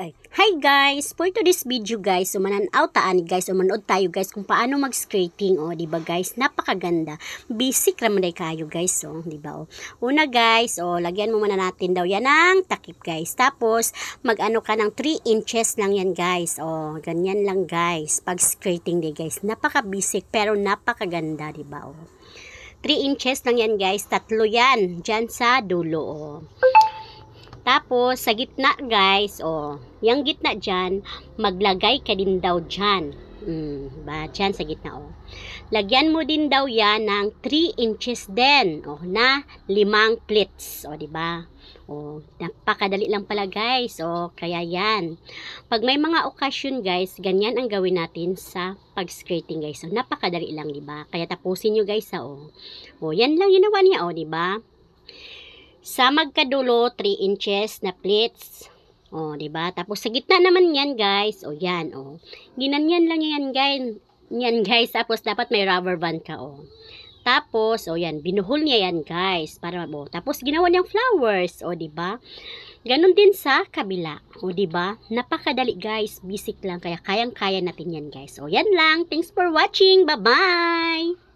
Hi guys, for today's video guys, mananaw taan guys, manood tayo guys kung paano mag-scraping, di ba guys? Napakaganda. Basic raman day kayo guys, di ba? Una guys, lagyan mo muna natin daw yan ng takip guys. Tapos mag-ano ka ng 3 inches lang yan guys. Ganyan lang guys. Pag scraping day guys, napaka-basic pero napakaganda, di ba? 3 inches lang yan guys. 3 yan diyan sa dulo, Tapos, sa gitna guys, yung gitna dyan, maglagay ka din daw dyan. Dyan sa gitna, Lagyan mo din daw yan ng 3 inches din, na 5 pleats, diba? Napakadali lang pala guys, kaya yan. Pag may mga okasyon guys, ganyan ang gawin natin sa pag-skirting guys. Napakadali lang, diba? Kaya tapusin nyo guys, yan lang ginawa niya, diba? Sa magkadulo, 3 inches na pleats. Diba? Tapos sa gitna naman yan, guys. Yan, Ginanyan lang yan, guys. Yan, guys. Tapos dapat may rubber band ka, Tapos, yan. Binuhol niya yan, guys. Para, Tapos ginawa niyang flowers, diba? Ganon din sa kabila, diba? Napakadali, guys. Basic lang. Kaya kayang-kaya natin yan, guys. Yan lang. Thanks for watching. Bye-bye!